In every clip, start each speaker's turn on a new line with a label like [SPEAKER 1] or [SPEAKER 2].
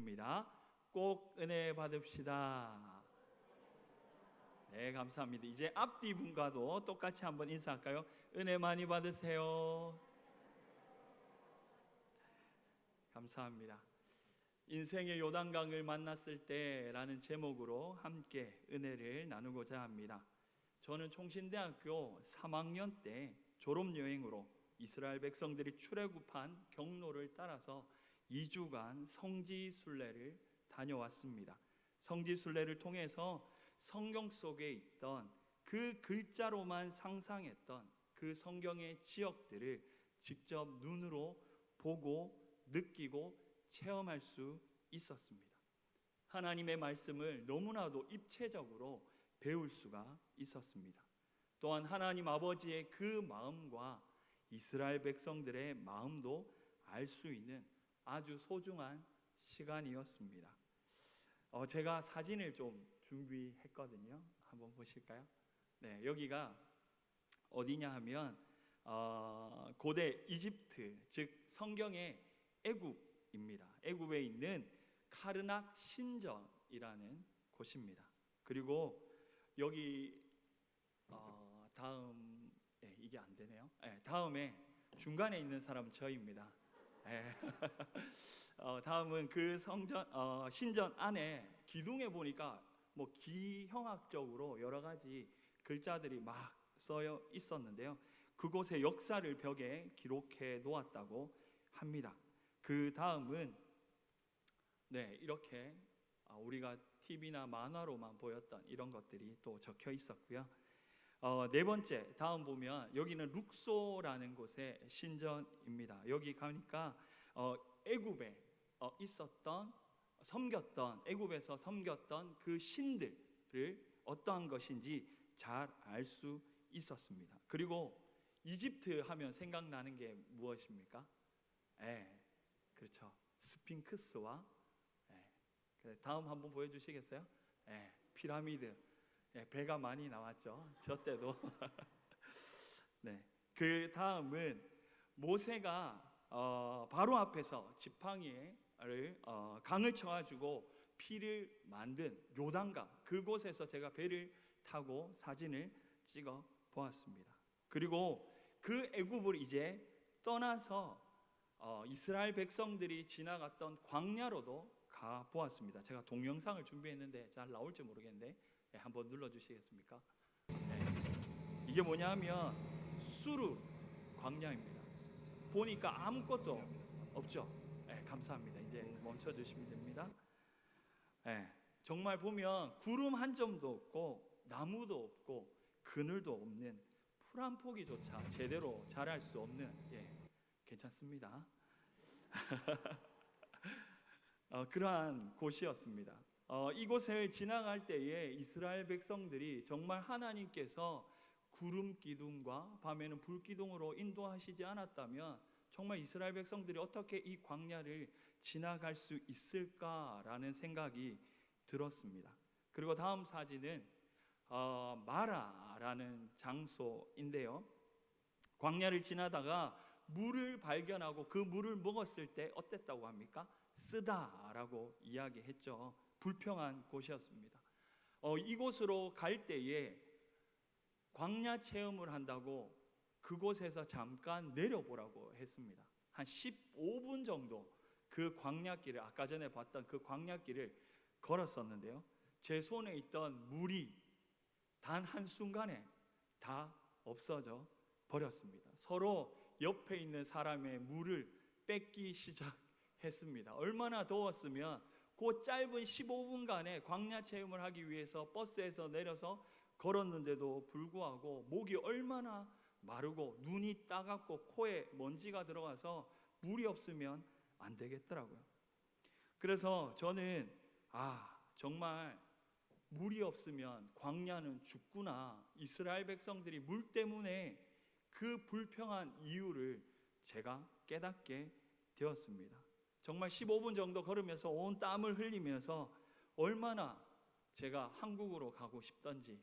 [SPEAKER 1] 읽겠습니다. 꼭 은혜 받읍시다. 네, 감사합니다. 이제 앞뒤 분과도 똑같이 한번 인사할까요? 은혜 많이 받으세요. 감사합니다. 인생의 요단강을 만났을 때라는 제목으로 함께 은혜를 나누고자 합니다. 저는 총신대학교 3학년 때 졸업여행으로 이스라엘 백성들이 출애굽한 경로를 따라서 2주간 성지순례를 다녀왔습니다. 성지순례를 통해서 성경 속에 있던 그 글자로만 상상했던 그 성경의 지역들을 직접 눈으로 보고 느끼고 체험할 수 있었습니다. 하나님의 말씀을 너무나도 입체적으로 배울 수가 있었습니다. 또한 하나님 아버지의 그 마음과 이스라엘 백성들의 마음도 알 수 있는 아주 소중한 시간이었습니다. 제가 사진을 좀 준비했거든요. 한번 보실까요? 네, 여기가 어디냐 하면 고대 이집트, 즉 성경의 애굽입니다. 애굽에 있는 카르낙 신전이라는 곳입니다. 그리고 여기 다음 이게 안 되네요. 다음에 중간에 있는 사람은 저입니다. 다음은 그 신전 안에 기둥에 보니까 뭐 기형학적으로 여러 가지 글자들이 막 써여 있었는데요. 그곳의 역사를 벽에 기록해 놓았다고 합니다. 그 다음은 이렇게 우리가 TV나 만화로만 보였던 이런 것들이 또 적혀 있었고요. 네 번째, 다음 보면 여기는 룩소라는 곳의 신전입니다. 여기 가니까 애굽에 애굽에서 섬겼던 그 신들을 어떠한 것인지 잘 알 수 있었습니다. 그리고 이집트 하면 생각나는 게 무엇입니까? 그렇죠. 스핑크스와 다음 한번 보여주시겠어요? 피라미드. 배가 많이 나왔죠. 저 때도. 그 다음은 모세가 바로 앞에서 지팡이를 강을 쳐가지고 피를 만든 요단강, 그곳에서 제가 배를 타고 사진을 찍어 보았습니다. 그리고 그 애굽을 이제 떠나서 이스라엘 백성들이 지나갔던 광야로도 가 보았습니다. 제가 동영상을 준비했는데 잘 나올지 모르겠는데 한번 눌러주시겠습니까? 이게 뭐냐 하면 수르 광야입니다. 보니까 아무것도 없죠. 감사합니다. 이제 멈춰주시면 됩니다. 정말 보면 구름 한 점도 없고 나무도 없고 그늘도 없는 풀 한 포기조차 제대로 자랄 수 없는 괜찮습니다. 그러한 곳이었습니다. 이곳을 지나갈 때에 이스라엘 백성들이 정말 하나님께서 구름 기둥과 밤에는 불 기둥으로 인도하시지 않았다면 정말 이스라엘 백성들이 어떻게 이 광야를 지나갈 수 있을까라는 생각이 들었습니다. 그리고 다음 사진은 마라라는 장소인데요. 광야를 지나다가 물을 발견하고 그 물을 먹었을 때 어땠다고 합니까? 쓰다라고 이야기했죠. 불평한 곳이었습니다. 이곳으로 갈 때에 광야 체험을 한다고 그곳에서 잠깐 내려보라고 했습니다. 한 15분 정도 그 광야길을, 아까 전에 봤던 그 광야길을 걸었었는데요. 제 손에 있던 물이 단 한순간에 다 없어져 버렸습니다. 서로 옆에 있는 사람의 물을 뺏기 시작했습니다. 얼마나 더웠으면 그 짧은 15분간에 광야 체험을 하기 위해서 버스에서 내려서 걸었는데도 불구하고 목이 얼마나 마르고 눈이 따갑고 코에 먼지가 들어가서 물이 없으면 안 되겠더라고요. 그래서 저는 정말 물이 없으면 광야는 죽구나. 이스라엘 백성들이 물 때문에 그 불평한 이유를 제가 깨닫게 되었습니다. 정말 15분 정도 걸으면서 온 땀을 흘리면서 얼마나 제가 한국으로 가고 싶던지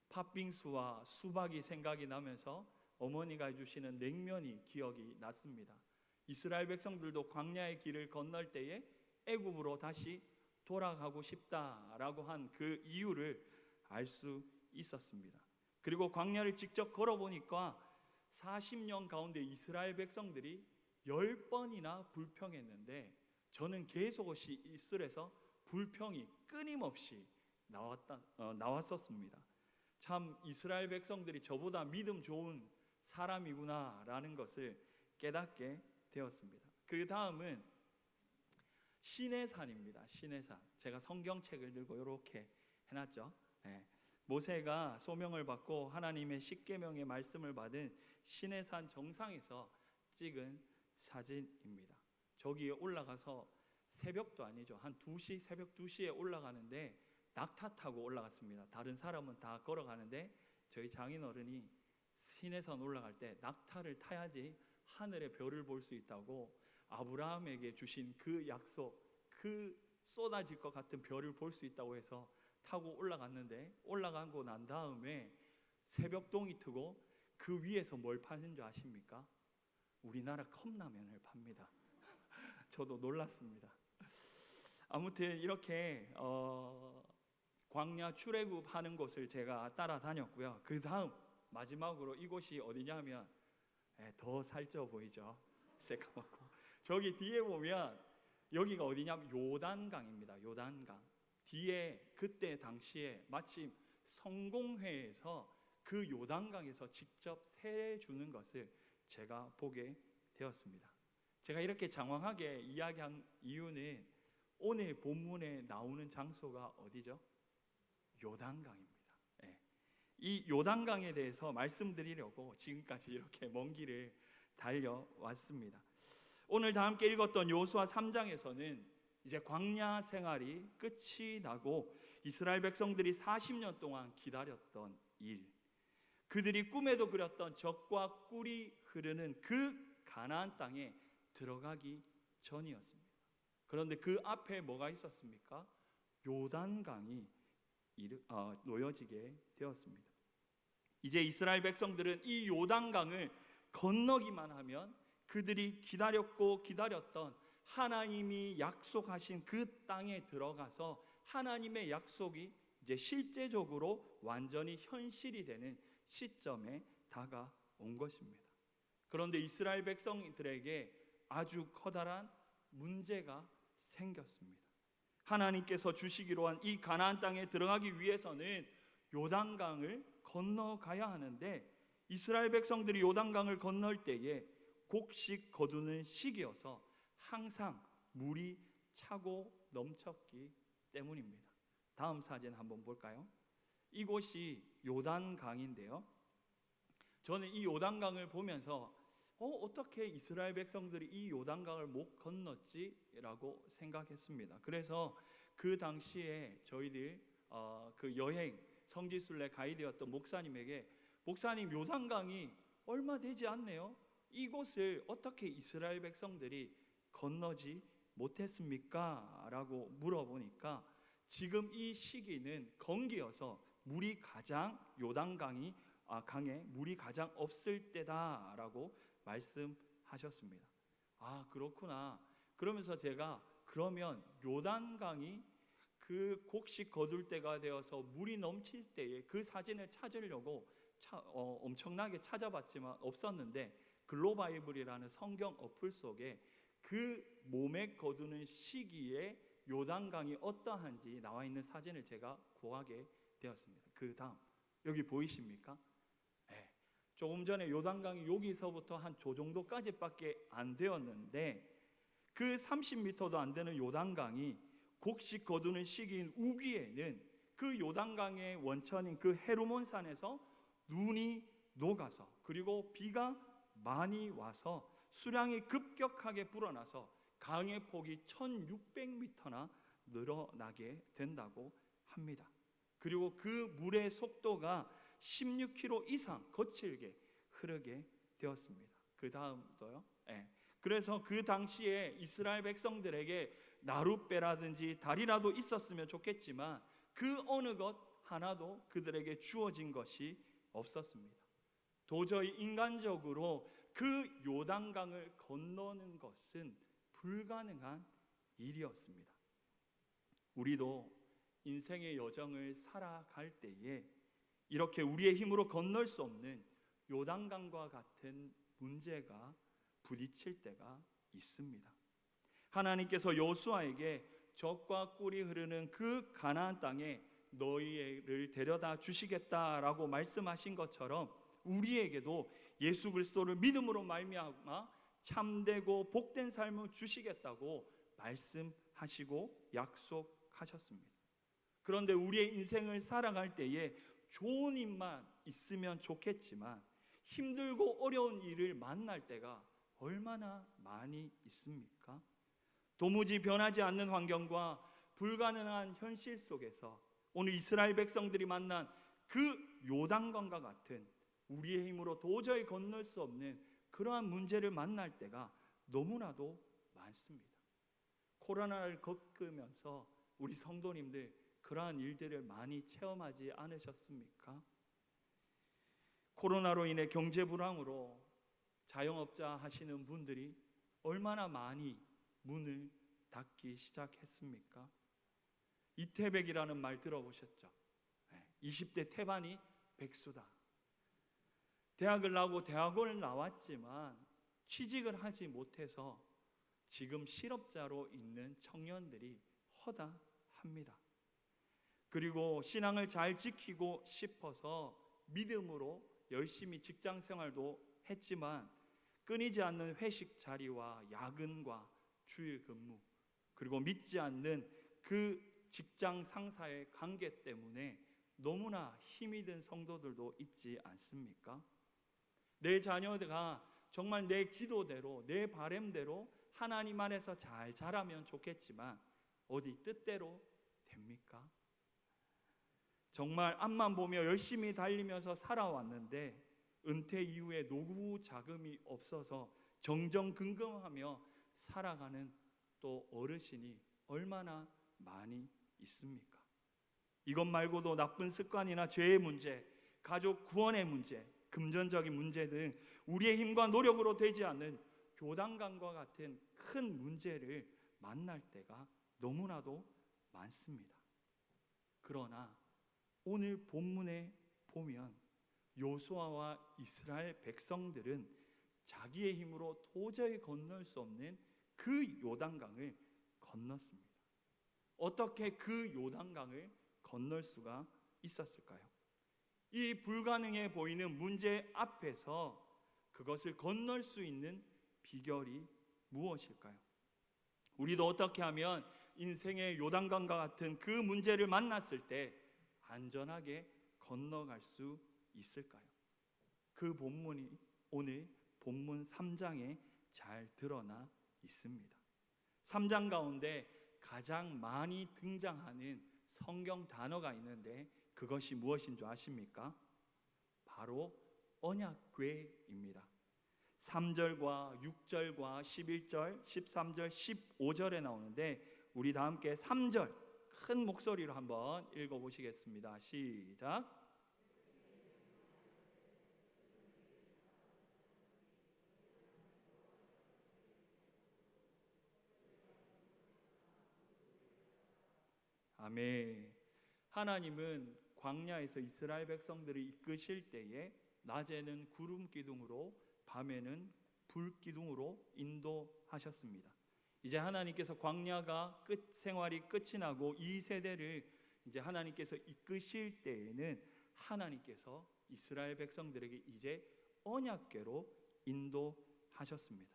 [SPEAKER 1] 팥빙수와 수박이 생각이 나면서 어머니가 해주시는 냉면이 기억이 났습니다. 이스라엘 백성들도 광야의 길을 건널 때에 애굽으로 다시 돌아가고 싶다라고 한 그 이유를 알 수 있었습니다. 그리고 광야를 직접 걸어보니까 40년 가운데 이스라엘 백성들이 10번이나 불평했는데 저는 계속 이슬에서 불평이 끊임없이 나왔었습니다. 참 이스라엘 백성들이 저보다 믿음 좋은 사람이구나라는 것을 깨닫게 되었습니다. 그 다음은 시내산입니다. 시내산. 제가 성경책을 들고 이렇게 해놨죠. 네. 모세가 소명을 받고 하나님의 십계명의 말씀을 받은 시내산 정상에서 찍은 사진입니다. 저기에 올라가서 새벽도 아니죠. 한 2시, 새벽 2시에 올라가는데 낙타 타고 올라갔습니다. 다른 사람은 다 걸어가는데 저희 장인어른이 시내산 올라갈 때 낙타를 타야지 하늘의 별을 볼 수 있다고 아브라함에게 주신 그 약속, 그 쏟아질 것 같은 별을 볼 수 있다고 해서 타고 올라갔는데, 올라가고 난 다음에 새벽동이 트고 그 위에서 뭘 파는 줄 아십니까? 우리나라 컵라면을 팝니다. 저도 놀랐습니다. 아무튼 이렇게 광야 출애굽 하는 곳을 제가 따라다녔고요. 그 다음 마지막으로 이곳이 어디냐면 더 살쪄 보이죠? 새까맣고 저기 뒤에 보면 여기가 어디냐면 요단강입니다. 요단강 뒤에 그때 당시에 마침 성공회에서 그 요단강에서 직접 세 주는 것을 제가 보게 되었습니다. 제가 이렇게 장황하게 이야기한 이유는 오늘 본문에 나오는 장소가 어디죠? 요단강입니다. 이 요단강에 대해서 말씀드리려고 지금까지 이렇게 먼 길을 달려왔습니다. 오늘 다 함께 읽었던 요수아 3장에서는 이제 광야 생활이 끝이 나고 이스라엘 백성들이 40년 동안 기다렸던 일, 그들이 꿈에도 그렸던 젖과 꿀이 흐르는 그 가나안 땅에 들어가기 전이었습니다. 그런데 그 앞에 뭐가 있었습니까? 요단강이 놓여지게 되었습니다. 이제 이스라엘 백성들은 이 요단강을 건너기만 하면 그들이 기다렸고 기다렸던 하나님이 약속하신 그 땅에 들어가서 하나님의 약속이 이제 실제적으로 완전히 현실이 되는 시점에 다가온 것입니다. 그런데 이스라엘 백성들에게 아주 커다란 문제가 생겼습니다. 하나님께서 주시기로 한 이 가나안 땅에 들어가기 위해서는 요단강을 건너가야 하는데 이스라엘 백성들이 요단강을 건널 때에 곡식 거두는 시기여서 항상 물이 차고 넘쳤기 때문입니다. 다음 사진 한번 볼까요? 이곳이 요단강인데요. 저는 이 요단강을 보면서 어떻게 이스라엘 백성들이 이 요단강을 못 건넜지? 라고 생각했습니다. 그래서 그 당시에 저희들 그 여행 성지순례 가이드였던 목사님에게 목사님 요단강이 얼마 되지 않네요. 이곳을 어떻게 이스라엘 백성들이 건너지 못했습니까? 라고 물어보니까 지금 이 시기는 건기여서 물이 가장 강에 물이 가장 없을 때다라고 말씀하셨습니다. 아, 그렇구나. 그러면서 제가 그러면 요단강이 그 곡식 거둘 때가 되어서 물이 넘칠 때에 그 사진을 찾으려고 엄청나게 찾아봤지만 없었는데 글로바이블이라는 성경 어플 속에 그 몸에 거두는 시기에 요단강이 어떠한지 나와 있는 사진을 제가 구하게 되었습니다. 그 다음 여기 보이십니까? 네. 조금 전에 요단강이 여기서부터 한 저 정도까지밖에 안 되었는데 그 30m도 안 되는 요단강이 곡식 거두는 시기인 우기에는 그 요단강의 원천인 그 헤르몬산에서 눈이 녹아서 그리고 비가 많이 와서 수량이 급격하게 불어나서 강의 폭이 1600m나 늘어나게 된다고 합니다. 그리고 그 물의 속도가 16km 이상 거칠게 흐르게 되었습니다. 그 다음도요. 그래서 그 당시에 이스라엘 백성들에게 나룻배라든지 다리라도 있었으면 좋겠지만 그 어느 것 하나도 그들에게 주어진 것이 없었습니다. 도저히 인간적으로 그 요단강을 건너는 것은 불가능한 일이었습니다. 우리도 인생의 여정을 살아갈 때에 이렇게 우리의 힘으로 건널 수 없는 요단강과 같은 문제가 부딪힐 때가 있습니다. 하나님께서 여호수아에게 젖과 꿀이 흐르는 그 가나안 땅에 너희를 데려다 주시겠다라고 말씀하신 것처럼 우리에게도 예수 그리스도를 믿음으로 말미암아 참되고 복된 삶을 주시겠다고 말씀하시고 약속하셨습니다. 그런데 우리의 인생을 살아갈 때에 좋은 일만 있으면 좋겠지만 힘들고 어려운 일을 만날 때가 얼마나 많이 있습니까? 도무지 변하지 않는 환경과 불가능한 현실 속에서 오늘 이스라엘 백성들이 만난 그 요단강과 같은 우리의 힘으로 도저히 건널 수 없는 그러한 문제를 만날 때가 너무나도 많습니다. 코로나를 겪으면서 우리 성도님들 그러한 일들을 많이 체험하지 않으셨습니까? 코로나로 인해 경제 불황으로 자영업자 하시는 분들이 얼마나 많이 문을 닫기 시작했습니까? 이태백이라는 말 들어보셨죠? 20대 태반이 백수다. 대학을 나오고 대학원을 나왔지만 취직을 하지 못해서 지금 실업자로 있는 청년들이 허다합니다. 그리고 신앙을 잘 지키고 싶어서 믿음으로 열심히 직장 생활도 했지만 끊이지 않는 회식 자리와 야근과 주일 근무, 그리고 믿지 않는 그 직장 상사의 관계 때문에 너무나 힘이 든 성도들도 있지 않습니까? 내 자녀가 정말 내 기도대로 내 바람대로 하나님 안에서 잘 자라면 좋겠지만 어디 뜻대로 됩니까? 정말 앞만 보며 열심히 달리면서 살아왔는데 은퇴 이후에 노후 자금이 없어서 정정긍긍하며 살아가는 또 어르신이 얼마나 많이 있습니까? 이것 말고도 나쁜 습관이나 죄의 문제, 가족 구원의 문제, 금전적인 문제 등 우리의 힘과 노력으로 되지 않는 요단강과 같은 큰 문제를 만날 때가 너무나도 많습니다. 그러나 오늘 본문에 보면 여호수아와 이스라엘 백성들은 자기의 힘으로 도저히 건널 수 없는 그 요단강을 건넜습니다. 어떻게 그 요단강을 건널 수가 있었을까요? 이 불가능해 보이는 문제 앞에서 그것을 건널 수 있는 비결이 무엇일까요? 우리도 어떻게 하면 인생의 요단강과 같은 그 문제를 만났을 때 안전하게 건너갈 수 있을까요? 그 본문이 오늘 본문 3장에 잘 드러나 있습니다. 3장 가운데 가장 많이 등장하는 성경 단어가 있는데 그것이 무엇인 줄 아십니까? 바로 언약궤입니다. 3절과 6절과 11절, 13절, 15절에 나오는데 우리 다 함께 3절 큰 목소리로 한번 읽어보시겠습니다. 시작. 아멘. 하나님은 광야에서 이스라엘 백성들을 이끄실 때에 낮에는 구름 기둥으로 밤에는 불 기둥으로 인도하셨습니다. 이제 하나님께서 광야가 생활이 끝이 나고 이 세대를 이제 하나님께서 이끄실 때에는 하나님께서 이스라엘 백성들에게 이제 언약궤로 인도하셨습니다.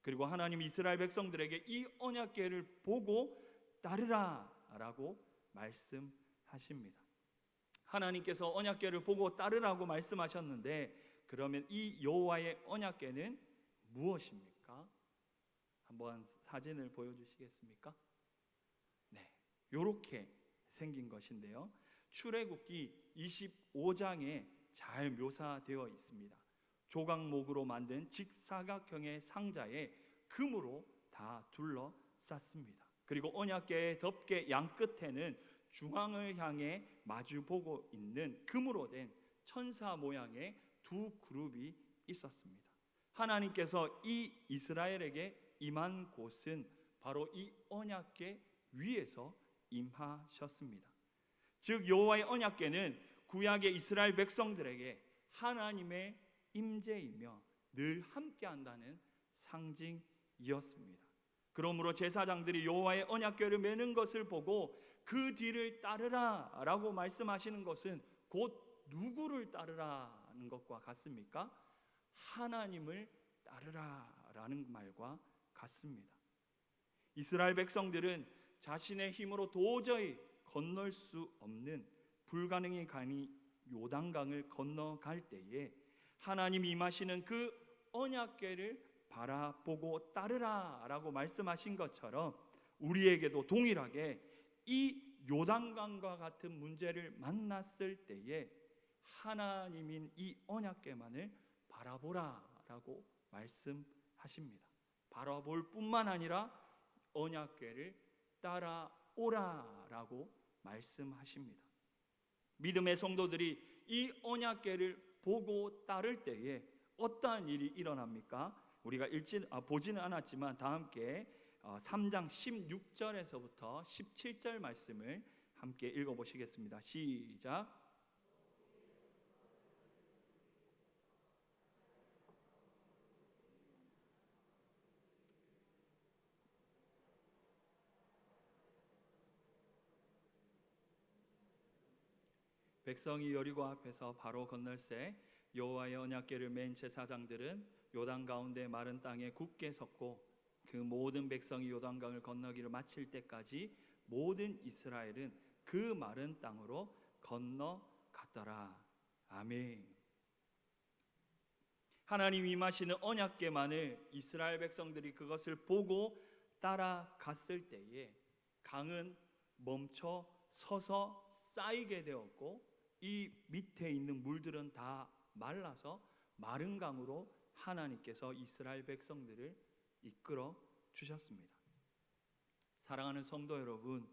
[SPEAKER 1] 그리고 하나님 이스라엘 백성들에게 이 언약궤를 보고 따르라라고 말씀하십니다. 하나님께서 언약궤를 보고 따르라고 말씀하셨는데 그러면 이 여호와의 언약궤는 무엇입니까? 한번 사진을 보여주시겠습니까? 네, 이렇게 생긴 것인데요. 출애굽기 25장에 잘 묘사되어 있습니다. 조각목으로 만든 직사각형의 상자에 금으로 다 둘러쌌습니다. 그리고 언약궤의 덮개 양 끝에는 중앙을 향해 마주보고 있는 금으로 된 천사 모양의 두 그룹이 있었습니다. 하나님께서 이 이스라엘에게 임한 곳은 바로 이 언약궤 위에서 임하셨습니다. 즉 여호와의 언약궤는 구약의 이스라엘 백성들에게 하나님의 임재이며 늘 함께한다는 상징이었습니다. 그러므로 제사장들이 여호와의 언약궤를 메는 것을 보고 그 뒤를 따르라라고 말씀하시는 것은 곧 누구를 따르라는 것과 같습니까? 하나님을 따르라라는 말과 같습니다. 이스라엘 백성들은 자신의 힘으로 도저히 건널 수 없는 불가능의 강이 요단강을 건너갈 때에 하나님이 임하시는 그 언약궤를 바라보고 따르라라고 말씀하신 것처럼 우리에게도 동일하게 이 요단강과 같은 문제를 만났을 때에 하나님인 이 언약궤만을 바라보라라고 말씀하십니다. 바라볼 뿐만 아니라 언약궤를 따라오라라고 말씀하십니다. 믿음의 성도들이 이 언약궤를 보고 따를 때에 어떠한 일이 일어납니까? 우리가 보지는 않았지만 다 함께 3장 16절에서부터 17절 말씀을 함께 읽어보시겠습니다. 시작. 백성이 여리고 앞에서 바로 건널새 여호와의 언약궤를 맨 제사장들은 요단 가운데 마른 땅에 굳게 섰고 그 모든 백성이 요단강을 건너기를 마칠 때까지 모든 이스라엘은 그 마른 땅으로 건너갔더라. 아멘. 하나님이 임하시는 언약궤만을 이스라엘 백성들이 그것을 보고 따라갔을 때에 강은 멈춰 서서 쌓이게 되었고 이 밑에 있는 물들은 다 말라서 마른 강으로 하나님께서 이스라엘 백성들을 이끌어 주셨습니다. 사랑하는 성도 여러분,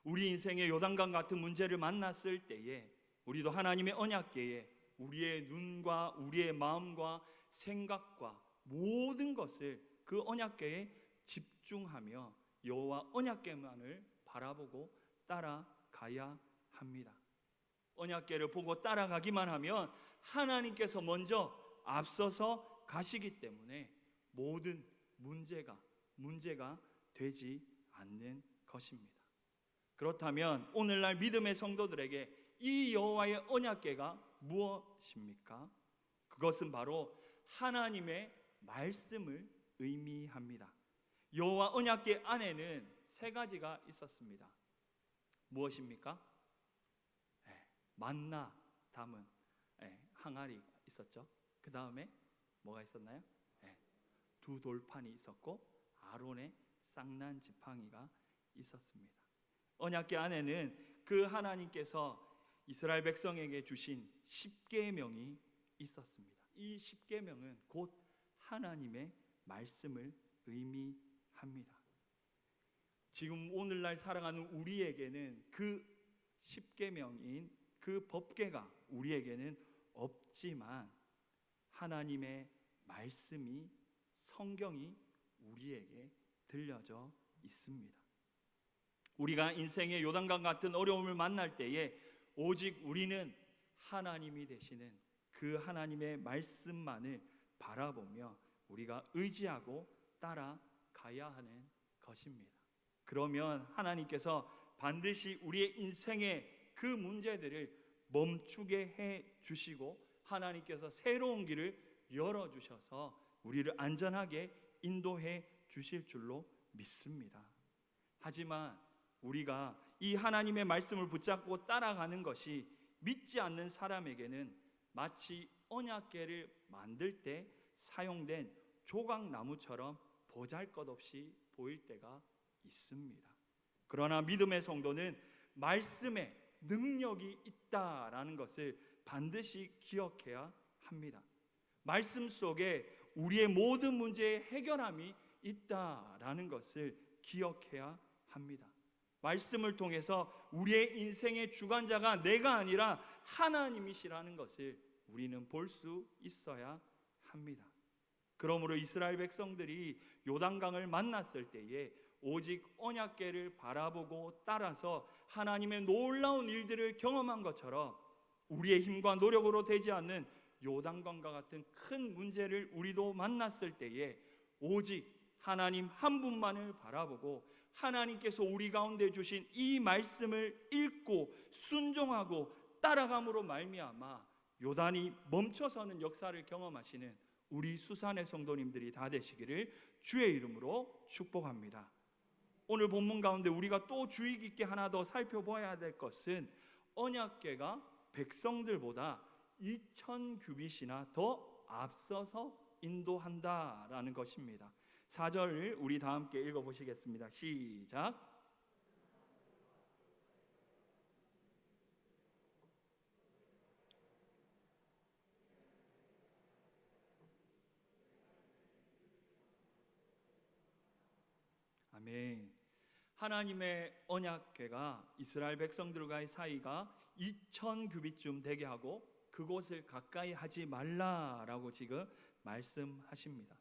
[SPEAKER 1] 우리 인생의 요단강 같은 문제를 만났을 때에 우리도 하나님의 언약궤에 우리의 눈과 우리의 마음과 생각과 모든 것을 그 언약궤에 집중하며 여호와 언약궤만을 바라보고 따라가야 합니다. 언약궤를 보고 따라가기만 하면 하나님께서 먼저 앞서서 가시기 때문에 모든 문제가 되지 않는 것입니다. 그렇다면 오늘날 믿음의 성도들에게 이 여호와의 언약궤가 무엇입니까? 그것은 바로 하나님의 말씀을 의미합니다. 여호와 언약궤 안에는 세 가지가 있었습니다. 무엇입니까? 만나 담은 항아리 있었죠. 그 다음에 뭐가 있었나요? 두 돌판이 있었고 아론의 쌍난 지팡이가 있었습니다. 언약궤 안에는 그 하나님께서 이스라엘 백성에게 주신 십계명이 있었습니다. 이 십계명은 곧 하나님의 말씀을 의미합니다. 지금 오늘날 살아가는 우리에게는 그 십계명인 그 법궤가 우리에게는 없지만 하나님의 말씀이 성경이 우리에게 들려져 있습니다. 우리가 인생의 요단강 같은 어려움을 만날 때에 오직 우리는 하나님이 되시는 그 하나님의 말씀만을 바라보며 우리가 의지하고 따라가야 하는 것입니다. 그러면 하나님께서 반드시 우리의 인생의 그 문제들을 멈추게 해 주시고 하나님께서 새로운 길을 열어주셔서 우리를 안전하게 인도해 주실 줄로 믿습니다. 하지만 우리가 이 하나님의 말씀을 붙잡고 따라가는 것이 믿지 않는 사람에게는 마치 언약궤를 만들 때 사용된 조각나무처럼 보잘것없이 보일 때가 있습니다. 그러나 믿음의 성도는 말씀에 능력이 있다라는 것을 반드시 기억해야 합니다. 말씀 속에 우리의 모든 문제의 해결함이 있다라는 것을 기억해야 합니다. 말씀을 통해서 우리의 인생의 주관자가 내가 아니라 하나님이시라는 것을 우리는 볼 수 있어야 합니다. 그러므로 이스라엘 백성들이 요단강을 만났을 때에 오직 언약궤를 바라보고 따라서 하나님의 놀라운 일들을 경험한 것처럼 우리의 힘과 노력으로 되지 않는 요단강과 같은 큰 문제를 우리도 만났을 때에 오직 하나님 한 분만을 바라보고 하나님께서 우리 가운데 주신 이 말씀을 읽고 순종하고 따라감으로 말미암아 요단이 멈춰서는 역사를 경험하시는 우리 수산의 성도님들이 다 되시기를 주의 이름으로 축복합니다. 오늘 본문 가운데 우리가 또 주의 깊게 하나 더 살펴봐야 될 것은 언약궤가 백성들보다 2000규빗이나 더 앞서서 인도한다라는 것입니다. 4절을 우리 다 함께 읽어보시겠습니다. 시작. 아멘. 하나님의 언약궤가 이스라엘 백성들과의 사이가 2000규빗쯤 되게 하고 그곳을 가까이 하지 말라라고 지금 말씀하십니다.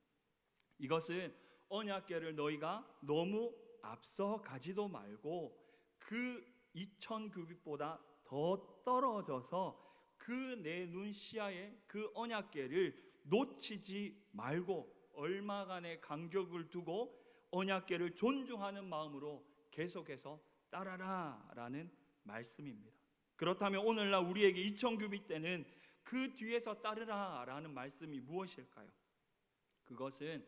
[SPEAKER 1] 이것은 언약궤를 너희가 너무 앞서 가지도 말고 그 2000규빗보다 더 떨어져서 그 내 눈 시야에 그 언약궤를 놓치지 말고 얼마간의 간격을 두고 언약궤를 존중하는 마음으로 계속해서 따라라라는 말씀입니다. 그렇다면 오늘날 우리에게 2000규빗 때는 그 뒤에서 따르라라는 말씀이 무엇일까요? 그것은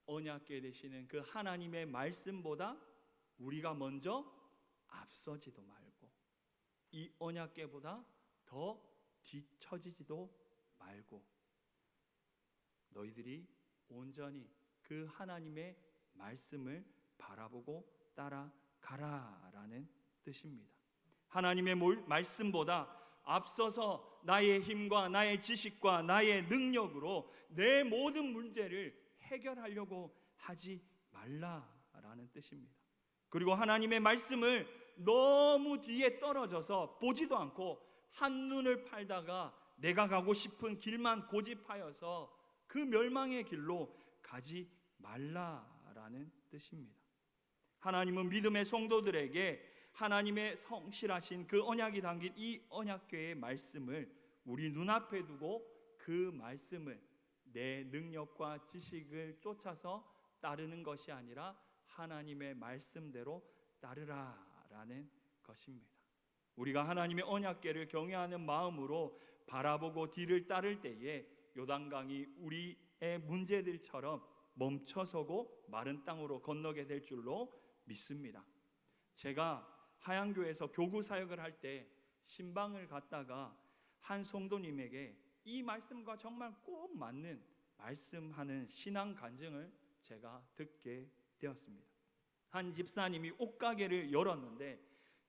[SPEAKER 1] 언약궤 되시는 그 하나님의 말씀보다 우리가 먼저 앞서지도 말고 이 언약궤보다 더 뒤처지지도 말고 너희들이 온전히 그 하나님의 말씀을 바라보고 따라가라라는 뜻입니다. 하나님의 말씀보다 앞서서 나의 힘과 나의 지식과 나의 능력으로 내 모든 문제를 해결하려고 하지 말라라는 뜻입니다. 그리고 하나님의 말씀을 너무 뒤에 떨어져서 보지도 않고 한눈을 팔다가 내가 가고 싶은 길만 고집하여서 그 멸망의 길로 가지 말라라는 뜻입니다. 하나님은 믿음의 성도들에게 하나님의 성실하신 그 언약이 담긴 이 언약궤의 말씀을 우리 눈앞에 두고 그 말씀을 내 능력과 지식을 쫓아서 따르는 것이 아니라 하나님의 말씀대로 따르라라는 것입니다. 우리가 하나님의 언약궤를 경외하는 마음으로 바라보고 뒤를 따를 때에 요단강이 우리의 문제들처럼 멈춰서고 마른 땅으로 건너게 될 줄로 믿습니다. 제가 하양교에서 교구 사역을 할 때 신방을 갔다가 한 성도님에게 이 말씀과 정말 꼭 맞는 말씀하는 신앙 간증을 제가 듣게 되었습니다. 한 집사님이 옷가게를 열었는데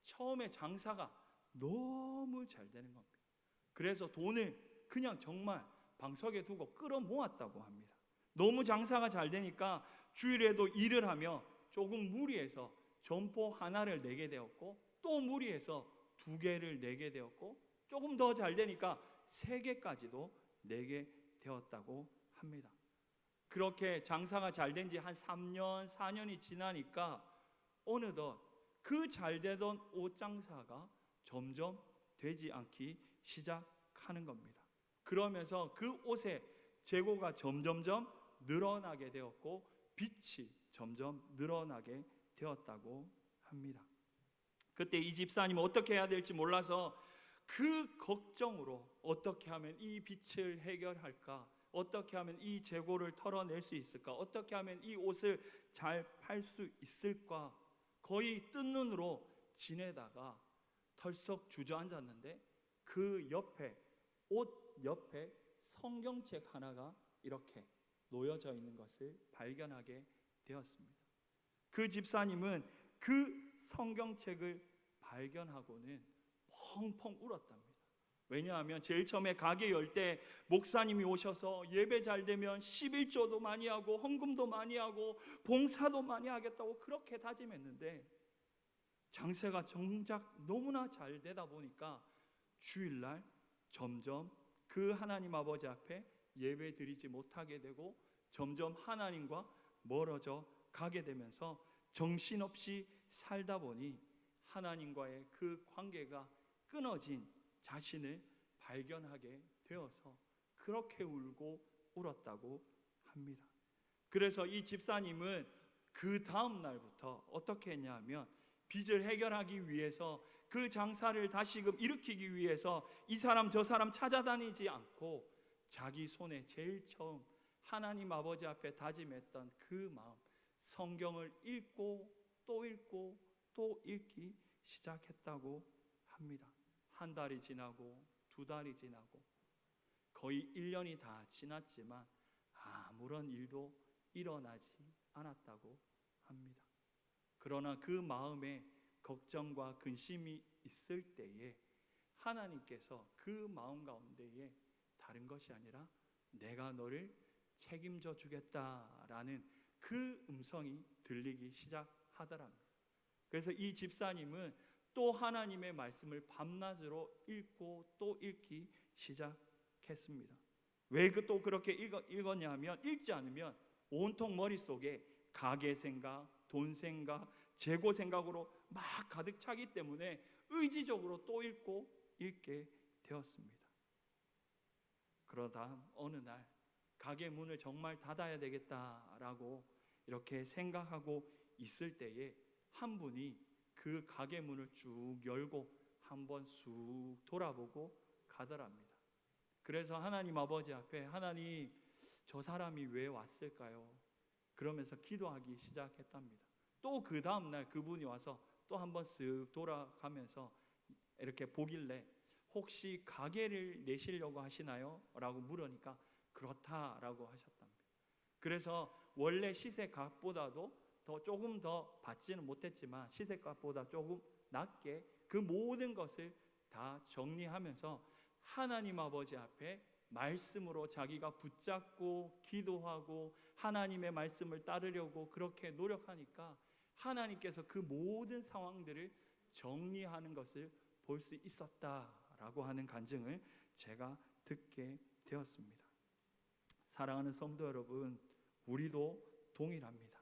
[SPEAKER 1] 처음에 장사가 너무 잘 되는 겁니다. 그래서 돈을 그냥 정말 방석에 두고 끌어 모았다고 합니다. 너무 장사가 잘 되니까 주일에도 일을 하며 조금 무리해서 점포 하나를 내게 되었고 또 무리해서 2개를 내게 되었고 조금 더 잘 되니까 3개까지도 내게 되었다고 합니다. 그렇게 장사가 잘 된 지 한 3년, 4년이 지나니까 어느덧 그 잘 되던 옷 장사가 점점 되지 않기 시작하는 겁니다. 그러면서 그 옷의 재고가 점점점 늘어나게 되었고 빚이 점점 늘어나게 되었다고 합니다. 그때 이 집사님은 어떻게 해야 될지 몰라서 그 걱정으로 어떻게 하면 이 빚을 해결할까? 어떻게 하면 이 재고를 털어낼 수 있을까? 어떻게 하면 이 옷을 잘 팔 수 있을까? 거의 뜬 눈으로 지내다가 털썩 주저앉았는데 그 옆에 옷 옆에 성경책 하나가 이렇게 놓여져 있는 것을 발견하게 되었습니다. 그 집사님은 그 성경책을 발견하고는 펑펑 울었답니다. 왜냐하면 제일 처음에 가게 열 때 목사님이 오셔서 예배 잘 되면 11조도 많이 하고 헌금도 많이 하고 봉사도 많이 하겠다고 그렇게 다짐했는데 장세가 정작 너무나 잘 되다 보니까 주일날 점점 그 하나님 아버지 앞에 예배 드리지 못하게 되고 점점 하나님과 멀어져 가게 되면서 정신없이 살다 보니 하나님과의 그 관계가 끊어진 자신을 발견하게 되어서 그렇게 울고 울었다고 합니다. 그래서 이 집사님은 그 다음 날부터 어떻게 했냐면 빚을 해결하기 위해서 그 장사를 다시금 일으키기 위해서 이 사람 저 사람 찾아다니지 않고 자기 손에 제일 처음 하나님 아버지 앞에 다짐했던 그 마음, 성경을 읽고 또 읽고 또 읽기 시작했다고 합니다. 한 달이 지나고 두 달이 지나고 거의 1년이 다 지났지만 아무런 일도 일어나지 않았다고 합니다. 그러나 그 마음에 걱정과 근심이 있을 때에 하나님께서 그 마음 가운데에 다른 것이 아니라 내가 너를 책임져 주겠다라는 그 음성이 들리기 시작하더랍니다. 그래서 이 집사님은 또 하나님의 말씀을 밤낮으로 읽고 또 읽기 시작했습니다. 왜 또 그렇게 읽었냐 하면 읽지 않으면 온통 머릿속에 가게 생각, 돈 생각, 재고 생각으로 막 가득 차기 때문에 의지적으로 또 읽게 되었습니다. 그러다 어느 날 가게 문을 정말 닫아야 되겠다라고 이렇게 생각하고 있을 때에 한 분이 그 가게 문을 쭉 열고 한번 쑥 돌아보고 가더랍니다. 그래서 하나님 아버지 앞에 하나님 저 사람이 왜 왔을까요? 그러면서 기도하기 시작했답니다. 또 그 다음 날 그분이 와서 또 한번 쓱 돌아가면서 이렇게 보길래 혹시 가게를 내시려고 하시나요? 라고 물으니까 그렇다라고 하셨답니다. 그래서 원래 시세값보다도 조금 더 받지는 못했지만 시세값보다 조금 낮게 그 모든 것을 다 정리하면서 하나님 아버지 앞에 말씀으로 자기가 붙잡고 기도하고 하나님의 말씀을 따르려고 그렇게 노력하니까 하나님께서 그 모든 상황들을 정리하는 것을 볼 수 있었다라고 하는 간증을 제가 듣게 되었습니다. 사랑하는 성도 여러분, 우리도 동일합니다.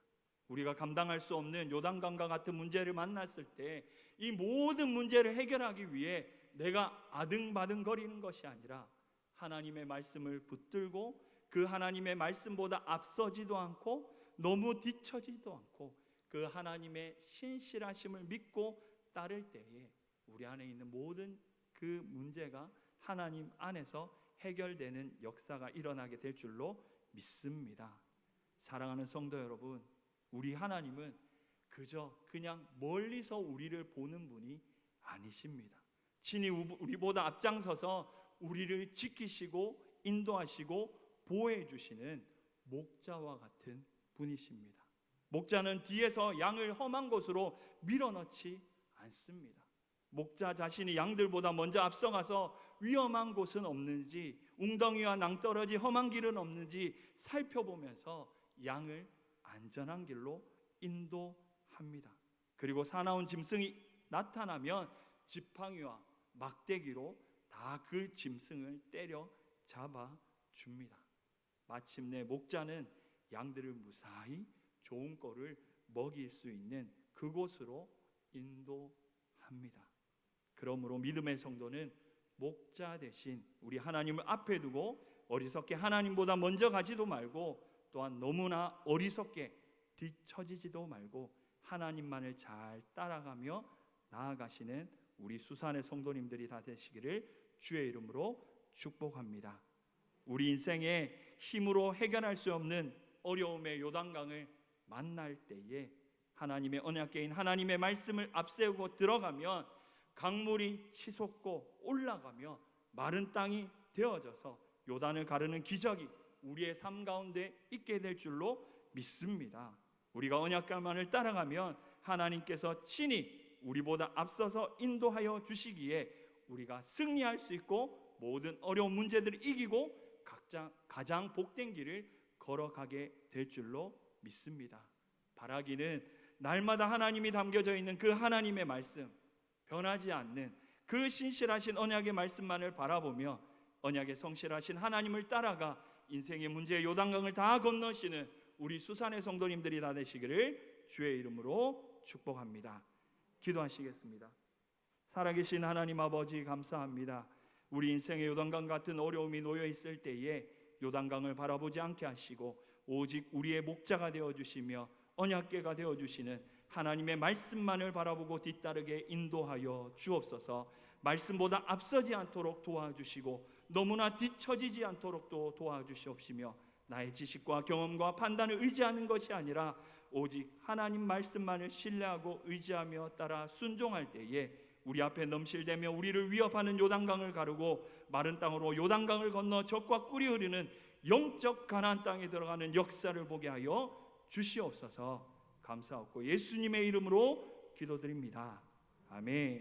[SPEAKER 1] 우리가 감당할 수 없는 요단강과 같은 문제를 만났을 때 이 모든 문제를 해결하기 위해 내가 아등바등거리는 것이 아니라 하나님의 말씀을 붙들고 그 하나님의 말씀보다 앞서지도 않고 너무 뒤처지도 않고 그 하나님의 신실하심을 믿고 따를 때에 우리 안에 있는 모든 그 문제가 하나님 안에서 해결되는 역사가 일어나게 될 줄로 믿습니다. 사랑하는 성도 여러분, 우리 하나님은 그냥 멀리서 우리를 보는 분이 아니십니다. 친히 우리보다 앞장서서 우리를 지키시고 인도하시고 보호해 주시는 목자와 같은 분이십니다. 목자는 뒤에서 양을 험한 곳으로 밀어넣지 않습니다. 목자 자신이 양들보다 먼저 앞서가서 위험한 곳은 없는지, 웅덩이와 낭떠러지 험한 길은 없는지 살펴보면서 양을 안전한 길로 인도합니다. 그리고 사나운 짐승이 나타나면 지팡이와 막대기로 다 그 짐승을 때려 잡아 줍니다. 마침내 목자는 양들을 무사히 좋은 꼴을 먹일 수 있는 그곳으로 인도합니다. 그러므로 믿음의 성도는 목자 대신 우리 하나님을 앞에 두고 어리석게 하나님보다 먼저 가지도 말고 또한 너무나 어리석게 뒤처지지도 말고 하나님만을 잘 따라가며 나아가시는 우리 수산의 성도님들이 다 되시기를 주의 이름으로 축복합니다. 우리 인생에 힘으로 해결할 수 없는 어려움의 요단강을 만날 때에 하나님의 언약궤인 하나님의 말씀을 앞세우고 들어가면 강물이 치솟고 올라가며 마른 땅이 되어져서 요단을 가르는 기적이 우리의 삶 가운데 있게 될 줄로 믿습니다. 우리가 언약궤만을 따라가면 하나님께서 친히 우리보다 앞서서 인도하여 주시기에 우리가 승리할 수 있고 모든 어려운 문제들을 이기고 가장 복된 길을 걸어가게 될 줄로 믿습니다. 바라기는 날마다 하나님이 담겨져 있는 그 하나님의 말씀, 변하지 않는 그 신실하신 언약의 말씀만을 바라보며 언약의 성실하신 하나님을 따라가 인생의 문제의 요단강을 다 건너시는 우리 수산의 성도님들이 다 되시기를 주의 이름으로 축복합니다. 기도하시겠습니다. 살아계신 하나님 아버지, 감사합니다. 우리 인생의 요단강 같은 어려움이 놓여 있을 때에 요단강을 바라보지 않게 하시고 오직 우리의 목자가 되어주시며 언약궤가 되어주시는 하나님의 말씀만을 바라보고 뒤따르게 인도하여 주옵소서. 말씀보다 앞서지 않도록 도와주시고 너무나 뒤처지지 않도록도 도와주시옵시며 나의 지식과 경험과 판단을 의지하는 것이 아니라 오직 하나님 말씀만을 신뢰하고 의지하며 따라 순종할 때에 우리 앞에 넘실대며 우리를 위협하는 요단강을 가르고 마른 땅으로 요단강을 건너 젖과 꿀이 흐르는 영적 가나안 땅에 들어가는 역사를 보게 하여 주시옵소서. 감사하고 예수님의 이름으로 기도드립니다. 아멘.